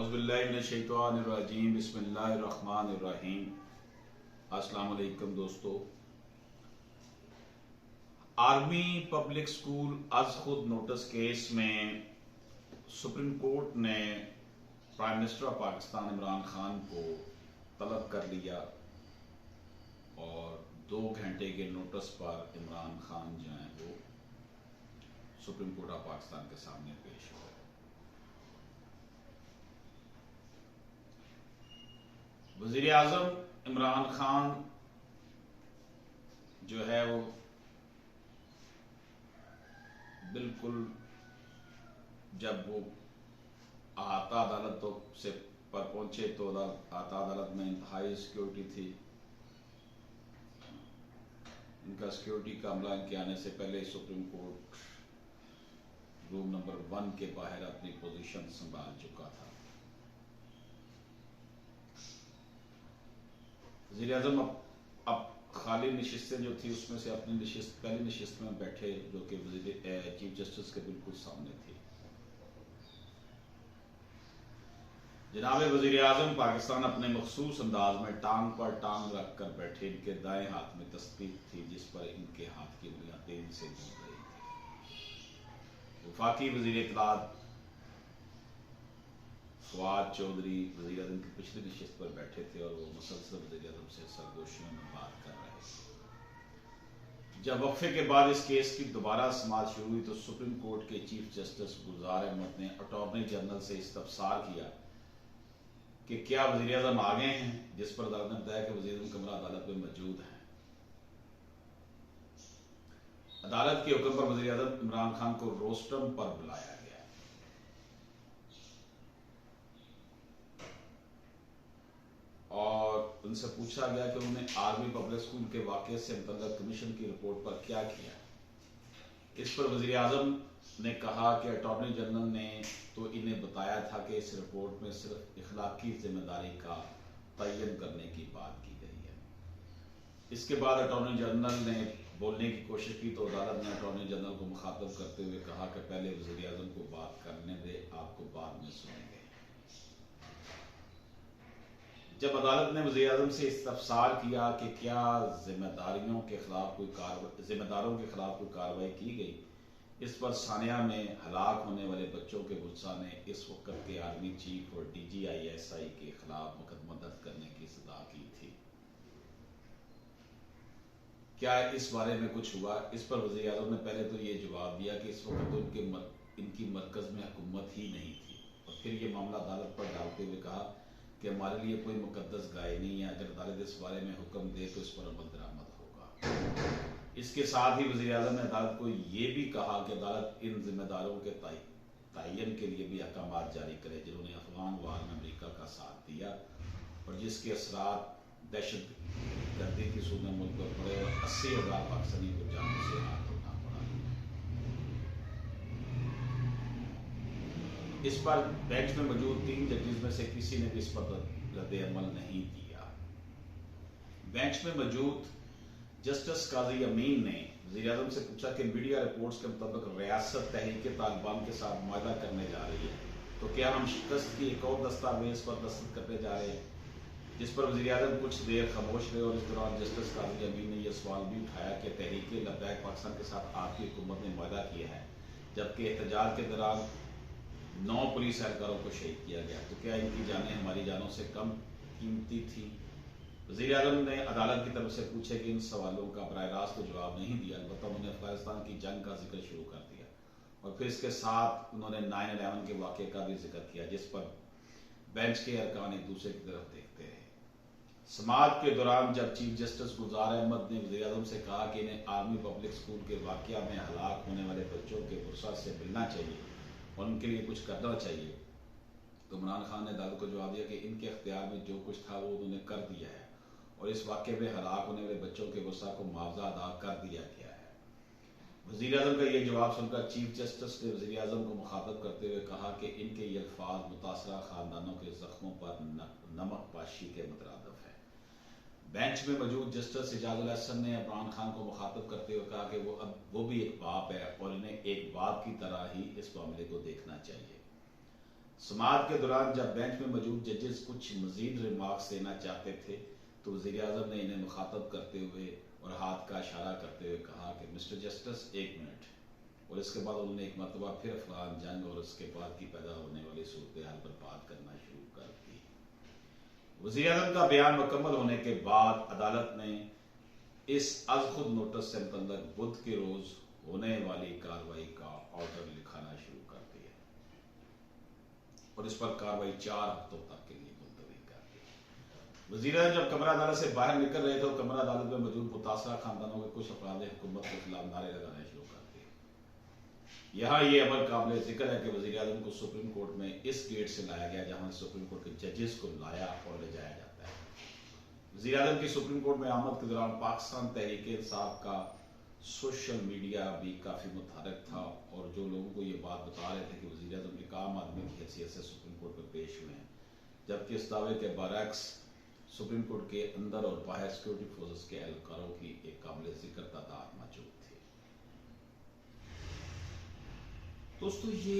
औज़ुबिल्लाहिमिनश्शैतानिर्रजीम बिस्मिल्लाहिर्रहमानिर्रहीम। अस्सलाम वालेकुम दोस्तों। आर्मी पब्लिक स्कूल अज खुद नोटिस केस में सुप्रीम कोर्ट ने prime minister of Pakistan Imran Khan को तलब कर लिया और 2 घंटे के नोटिस पर इमरान खान जो हैं वो सुप्रीम कोर्ट ऑफ पाकिस्तान के सामने पेश हुए। वज़ीर आज़म इमरान खान जो है वो बिल्कुल जब वो आता अदालतों से पर पहुंचे तो आता अदालत में इंतहाई सिक्योरिटी थी। इनका सिक्योरिटी का अमला इनके आने से पहले सुप्रीम कोर्ट रूम नंबर 1 के बाहर अपनी पोजीशन संभाल चुका था। वज़ीर आज़म अब खाली नशिस्तें जो थी उसमें से अपनी नशिस्त पहली नशिस्त में बैठे जो कि चीफ जस्टिस के बिल्कुल सामने थी। जनाब वज़ीर आज़म पाकिस्तान अपने मखसूस अंदाज में टांग पर टांग रख कर बैठे। इनके दाएं हाथ में तस्बीह थी जिस पर इनके हाथ की उंगलियां तेजी से घूम रही थी। वफाकी वज़ीर इत्तलात फवाद चौधरी वज़ीर आज़म की पिछली नशिस्त पर बैठे थे और वो मुसलसल वज़ीर आज़म से सरगोशियों में बात कर रहे थे। जब वक्फे के बाद इस केस की दोबारा समाअत शुरू हुई तो सुप्रीम कोर्ट के चीफ जस्टिस गुलजार अहमद ने अटॉर्नी जनरल से इस्तफसार किया कि क्या वज़ीर आज़म आ गए हैं, जिस पर अदालत ने बताया कि वज़ीर आज़म कमरा अदालत में मौजूद हैं। अदालत के हुक्म पर वज़ीर आज़म इमरान खान को रोस्टम पर बुलाया गया और उनसे पूछा गया कि उन्होंने आर्मी पब्लिक स्कूल के वाक़े से मुतल्लिक़ कमीशन की रिपोर्ट पर क्या किया। इस पर वज़ीर आज़म ने कहा कि अटॉर्नी जनरल ने तो इन्हें बताया था कि इस रिपोर्ट में सिर्फ इखलाकी जिम्मेदारी का तयन करने की बात की गई है। इसके बाद अटॉर्नी जनरल ने बोलने की कोशिश की तो अदालत ने अटॉर्नी जनरल को मुखातब करते हुए कहा कि पहले वज़ीर आज़म को बात करने दे, आपको बाद में सुनेंगे। जब अदालत ने वज़ीर आज़म से इस्तफसार किया कि क्या जिम्मेदारों के खिलाफ कोई कार्रवाई की गई, इस पर सानिया में हलाक होने वाले बच्चों के गुस्सा ने इस वक्त के आर्मी चीफ और DGISI के खिलाफ मुकदमा दर्ज करने की सदा की थी। क्या इस बारे में कुछ हुआ? इस पर वज़ीर आज़म ने पहले तो ये जवाब दिया कि इस वक्त तो इनकी मरकज़ में हुकूमत ही नहीं थी और फिर ये मामला अदालत पर डालते हुए कहा कि हमारे लिए कोई मुकद्दस गाय नहीं है, अगर अदालत इस बारे में हुक्म दे तो इस पर अमल दरामद होगा। इसके साथ ही वज़ीर आज़म ने अदालत को ये भी कहा कि अदालत इन जिम्मेदारों के तयन के लिए भी अहकाम जारी करे जिन्होंने अफगान वार में अमेरिका का साथ दिया और जिसके असरात दहशत गर्दी की सूरत में मुल्क पर पड़े और 80,000 पाकिस्तानी को जानों से हाथ धोना पड़ा। इस पर बेंच में मौजूद 3 जजेस में से किसी ने भी इस पर रद्द अमल नहीं दिया। बेंच में मौजूद जस्टिस काजी अमीन ने वज़ीर आज़म से पूछा कि मीडिया रिपोर्ट्स के मुताबिक रियासत तहरीक तालिबान के साथ मुआहदा करने जा रही है, तो क्या हम शिकस्त की एक और दस्तावेज पर दस्तखत करने जा रहे हैं? जिस पर वज़ीर आज़म कुछ देर खामोश रहे और इस दौरान जस्टिस काजी अमीन ने यह सवाल भी उठाया कि तहरीक लब्बैक पाकिस्तान के साथ आपकी हुकूमत ने मुआहदा किया है, जबकि एहतजाज के दौरान 9 पुलिस एहलकारों को शहीद किया गया, तो क्या इनकी जानें हमारी जानों से कम कीमती थी? वज़ीर आज़म ने अदालत की तरफ से पूछे कि इन सवालों का बराह रास्त तो जवाब नहीं दिया, अलबत्ता उन्होंने अफगानिस्तान की जंग का जिक्र शुरू कर दिया और फिर इसके साथ उन्होंने 9/11 के वाक़े का भी जिक्र किया जिस पर बेंच के अरकान एक दूसरे की तरफ देखते रहे। समाअत के दौरान जब चीफ जस्टिस गुलजार अहमद ने वज़ीर आज़म से कहा कि इन्हें आर्मी पब्लिक स्कूल के वाक़या में हलाक होने वाले बच्चों के गुस्सा से मिलना चाहिए और उनके लिए कुछ करना चाहिए, तो इमरान खान ने अदालत को जवाब दिया कि इनके अख्तियार में जो कुछ था वो उन्होंने कर दिया है और इस वाक़े में हलाक होने वाले बच्चों के गुस्सा को मुआवजा अदा कर दिया गया है। वज़ीर आज़म का ये जवाब सुनकर चीफ जस्टिस ने वज़ीर आज़म को मुखातब करते हुए कहा कि इनके ये अल्फाज मुतासरा ख़ानदानों के ज़ख्मों पर नमक पाशी के मुतरादिफ है। बेंच में मौजूद जस्टिस इजाज़ुल हसन ने इमरान खान को मुखातब करते हुए कहा कि वो भी एक बाप है और इन्हें एक बाप की तरह ही इस मामले को देखना चाहिए। समाअत के दौरान जब बेंच में मौजूद जजेस कुछ मजीद रिमार्क्स देना चाहते थे तो वज़ीर-ए-आज़म ने इन्हें मुखातब करते हुए और हाथ का इशारा करते हुए कहा कि मिस्टर जस्टिस 1 मिनट, और इसके बाद उन्होंने एक मरतबा फिर अफगान जंग और उसके बाद की पैदा होने वाली सूरत हाल पर बात करना शुरू कर दी। वज़ीर-ए-आज़म का बयान मुकम्मल होने के बाद अदालत ने इस अज खुद नोटिस से मुतल्लक बुध के रोज होने वाली कार्रवाई का ऑर्डर लिखाना शुरू कर दिया और इस पर कार्रवाई 4 हफ्तों तक के लिए मुलतवी कर दी। वज़ीर-ए-आज़म जब कमरा अदालत से बाहर निकल रहे थे तो कमरा अदालत में मौजूद मुतासरा खानदानों के कुछ अफराद ने हुकूमत के खिलाफ नारे लगाने शुरू कर दिए। यहाँ ये अमल काबिल जिक्र है कि वज़ीर-ए-आज़म को सुप्रीम कोर्ट में इस गेट से लाया गया जहां सुप्रीम कोर्ट के जजेस को लाया और ले जाया जाता है। वज़ीर-ए-आज़म की सुप्रीम कोर्ट में आमद के दौरान पाकिस्तान तहरीक-ए-इंसाफ का सोशल मीडिया भी काफी मुतहरक था और जो लोगों को ये बात बता रहे थे कि वज़ीर-ए-आज़म एक आम आदमी की हैसियत से सुप्रीम कोर्ट में पेश हुए हैं, जबकि इस दावे के बरअक्स सुप्रीम कोर्ट के अंदर और बाहर सिक्योरिटी फोर्सेस के एहलकारों की एक काबिल जिक्र तादाद मौजूद थी। दोस्तों, ये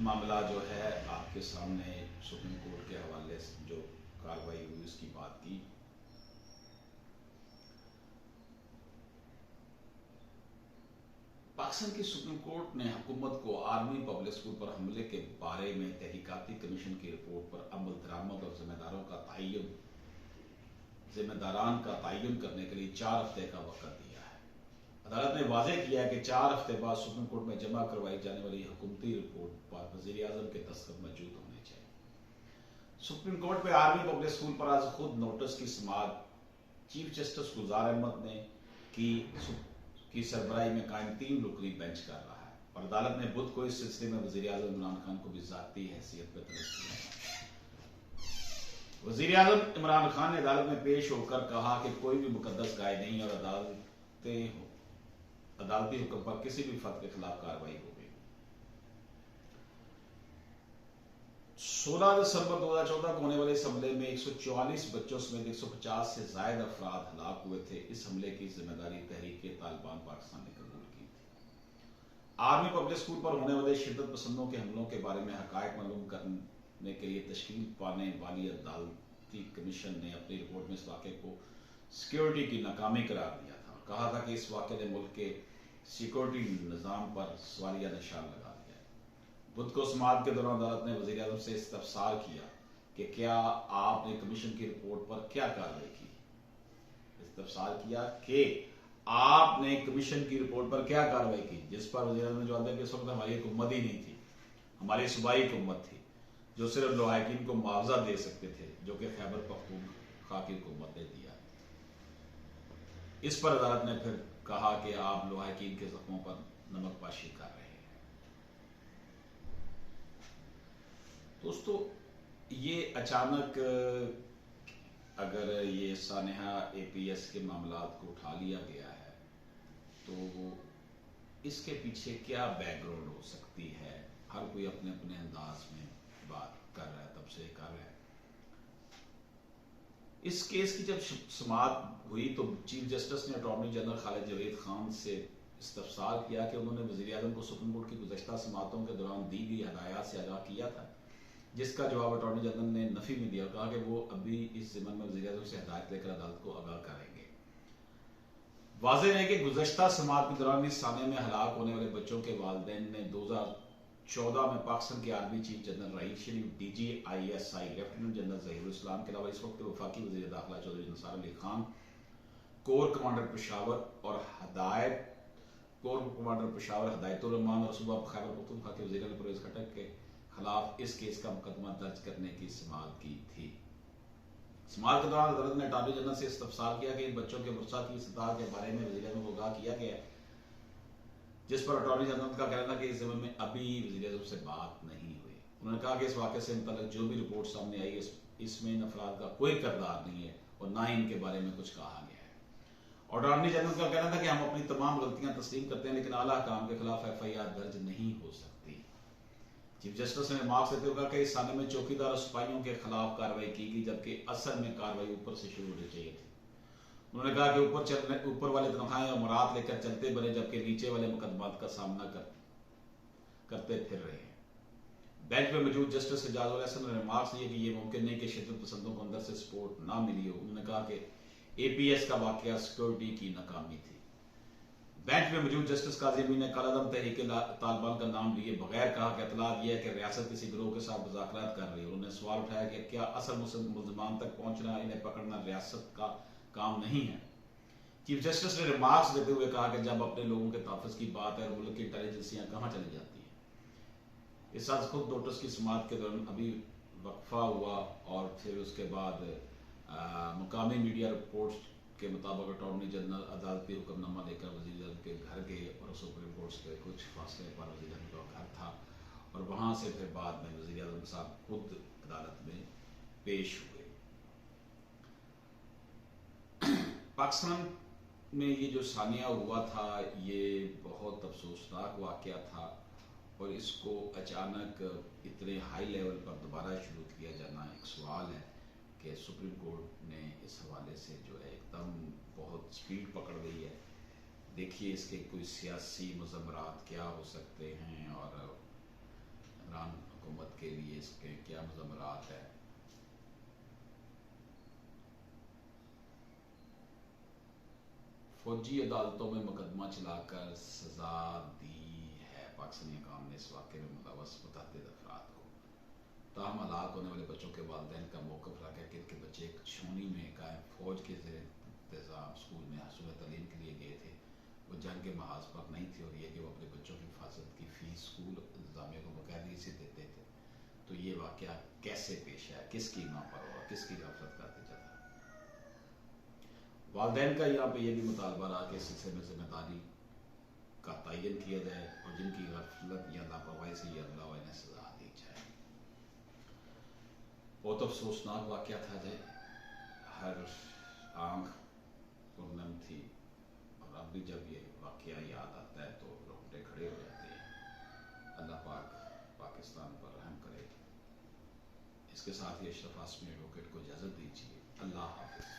मामला जो है आपके सामने सुप्रीम कोर्ट के हवाले से जो कार्रवाई हुई उसकी बात की। पाकिस्तान की सुप्रीम कोर्ट ने हुकूमत को आर्मी पब्लिक स्कूल पर हमले के बारे में तहकीकाती कमीशन की रिपोर्ट पर अमल दरामद और जिम्मेदारान का तयन करने के लिए 4 हफ्ते का वक्त दिया है। अदालत ने वाज़ेह किया है कि 4 हफ्ते बाद सुप्रीम कोर्ट में जमा करवाई जाने वाली हुकूमती रिपोर्ट पर वज़ीर-ए-आज़म के दस्तखत मौजूद होने चाहिए। सुप्रीम कोर्ट में आर्मी पब्लिक स्कूल पर आज खुद नोटिस की समाअत चीफ जस्टिस गुलजार अहमद ने की सरबराही में कायम 3 रुकनी बेंच कर रहा है और अदालत ने बुध को इस सिलसिले में वज़ीर-ए-आज़म इमरान खान को भी ज़ाती हैसियत पर तलब किया। वज़ीर-ए-आज़म इमरान खान ने अदालत में पेश होकर कहा कि कोई भी मुकद्दस गाय नहीं और अदालती हुक्म पर किसी भी फर्द के खिलाफ कार्रवाई होगी। 16 दिसंबर 2014 को होने वाले इस हमले में 144 बच्चों समेत 150 से ज्यादा अफराद हलाक हुए थे। इस हमले की जिम्मेदारी तहरीक-ए-तालिबान पाकिस्तान ने कबूल की थी। आर्मी पब्लिक स्कूल पर होने वाले शिद्दत पसंदों के हमलों के बारे में हकायक मालूम करने के लिए तश्कील पाने वाली अदालती कमीशन ने अपनी रिपोर्ट में इस वाक़े को सिक्योरिटी की नाकामी करार दिया था। कहा था कि इस वाक़े ने मुल्क के सिक्योरिटी निज़ाम पर सवालिया निशान लगा दिया। बुध को समाअत के दौरान अदालत ने वज़ीर-ए-आज़म से इस्तफसार किया कि क्या आपने कमीशन की रिपोर्ट पर क्या कार्रवाई की। इस्तफसार किया कि आपने कमीशन की रिपोर्ट पर क्या कार्रवाई की, जिस पर वज़ीर-ए-आज़म ने जवाब दिया कि इस वक्त हमारी हुकूमत ही नहीं थी, हमारी सूबाई हुकूमत थी जो सिर्फ लोहाकिन को मुआवजा दे सकते थे, जो कि खैबर पख्तूनख्वा की हुकूमत ने दिया। इस पर अदालत ने फिर कहा कि आप लोहाकिन के जख्मों पर नमकपाशी कर रहे हैं। दोस्तों, ये अचानक अगर ये सानेहा APS के मामलात को उठा लिया गया है तो इसके पीछे क्या बैकग्राउंड हो सकती है। हर कोई अपने अपने अंदाज में बात कर रहा है, तब से कर रहा है। इस केस की जब समाअत हुई तो चीफ जस्टिस ने अटॉर्नी जनरल खालिद जवेद खान से इस्तफसार किया कि उन्होंने वज़ीर-ए-आज़म को सुप्रीम कोर्ट की गुज़श्ता समाअतों के दौरान दी गई हदायत से आगाह किया था, जिसका जवाब अटॉर्नी जनरल ने नफी में दिया। कहा कि वो अभी इस ज़िम्मन में वज़ीर-ए-आज़म से हिदायत लेकर अदालत को आगाह करेंगे। वाज़ेह है कि गुज़श्ता समाअत के दौरान इस साने में हलाक होने वाले बच्चों के वालिदैन ने 2014 में पाकिस्तान के आर्मी चीफ जनरल रईस शरीफ, DGISI लेफ्टिनेंट जनरल ज़हीरुल इस्लाम के अलावा इस वक्त वफाकी वज़ीर दाखिला चौधरी निसार अली खान, कोर कमांडर पेशावर हदायतुर रहमान और सूबा खैबर पख्तूनख्वा के वज़ीर परवेज़ खट्टक के खिलाफ इस केस का मुकदमा दर्ज करने की समाअत की थी। समाअत के दौरान अदालत ने अटॉर्नी जनरल से इस्तफसार किया कि इन बच्चों के मुर्सा की सतह के बारे में वज़ीर-ए-आज़म को आगाह किया गया, जिस पर अटॉर्नी जनरल का कहना था कि इस ज़िम्मे में अभी वज़ीर-ए-आज़म से बात नहीं हुई। उन्होंने कहा कि इस वाक़े से मुतल्लिक़ जो भी रिपोर्ट सामने आई इसमें इन अफराद का कोई किरदार नहीं है और ना ही इनके बारे में कुछ कहा गया है। अटॉर्नी जनरल का कहना था कि हम अपनी तमाम गलतियां तस्लीम करते हैं, लेकिन आला हुकाम के खिलाफ FIR दर्ज नहीं हो सकती। चीफ जस्टिस ने मार्क्स देते हुए कहा कि इस साने में चौकीदार और सिपाहियों के खिलाफ कार्रवाई की गई, जबकि असल में कार्रवाई ऊपर से शुरू होनी चाहिए थी। उन्होंने कहा कि ऊपर वाले तनख्वाहें और मुराद लेकर चलते बने, जबकि नीचे वाले मुकदमात का सामना करते फिर रहे हैं। बेंच में मौजूद जस्टिस एजाज उल हसन ने रिमार्क्स दिए कि यह मुमकिन नहीं कि शिद्दत पसंदों को अंदर से सपोर्ट ना मिली हो। उन्होंने कहा कि एपीएस का वाकया सिक्योरिटी की नाकामी थी। बेंच में मौजूद जस्टिस काजी अमीन ने कलअदम तहरीक तालिबान का नाम लिए बगैर कहा कि इतलात यह है कि रियासत किसी गिरोह के साथ मुज़ाकरात कर रही है। उन्होंने सवाल उठाया कि क्या असल मुल्ज़मान तक पहुंचना, इन्हें पकड़ना रियासत का काम नहीं है। चीफ जस्टिस ने रिमार्क्स देते हुए कहा कि जब अपने लोगों के तहफ़्फ़ुज़ की बात है, मुल्क की इंटेलिजेंसियाँ कहाँ चली जाती हैं। इस साथ खुद नोटिस की समाअत के दौरान अभी वक्फा हुआ और फिर उसके बाद मुकामी मीडिया रिपोर्ट्स के मुताबिक अटॉर्नी जनरल अदालती हुक्मनामा लेकर वज़ीर आज़म के घर गए और सुप्रीम कोर्ट के कुछ फासले पर वज़ीर आज़म का घर था और वहाँ से फिर बाद में वज़ीर आज़म साहब खुद अदालत में पेश हुए। पाकिस्तान में ये जो सानिया हुआ था, ये बहुत अफसोसनाक वाक़या था और इसको अचानक इतने हाई लेवल पर दोबारा शुरू किया जाना एक सवाल है कि सुप्रीम कोर्ट ने इस हवाले से जो है एकदम बहुत स्पीड पकड़ गई है। देखिए इसके कोई सियासी मुज़म्मरात क्या हो सकते हैं और इमरान हुकूमत के लिए इसके क्या मुज़म्मरात है। फौजी अदालतों में मुकदमा चलाकर सजा दी है। पाकिस्तानी अवाम ने इस वाक़े में मुलव्वस मुतअद्दिद अफराद को ताहम हलाक होने वाले बच्चों के वालिदैन का मौक़िफ़ रखा कि इनके बच्चे एक छावनी में कायम फौज के ज़ेर इंतज़ाम स्कूल में हसूल तालीम के लिए गए थे। वो जंग के महाज पर नहीं थे और ये कि वो अपने बच्चों की हिफाजत की फ़ीस स्कूल इंतज़ामिया को बाकायदगी से देते थे। तो ये वाक़या कैसे पेश आया, किसकी नापर हुआ, किसकी गफलत का नतीजा था। वालिदैन का यहाँ पे ये भी मुतालबा रहा कि इस सिलसिले में जिम्मेदारी का तयन किया जाए और जिनकी गफलत या लापरवाही से ये अगला इन्हें सजा दी जाए। बहुत अफसोसनाक वाक़या था। जय हर आंख पुरनम थी और अब भी जब ये वाक़या याद आता है तो रोंगटे खड़े हो जाते हैं। अल्लाह पाक पाकिस्तान पर रहम करे। इसके साथ ही अशरफ आसमी एडवोकेट को इजाज़त दीजिए। अल्लाह हाफ़िज़।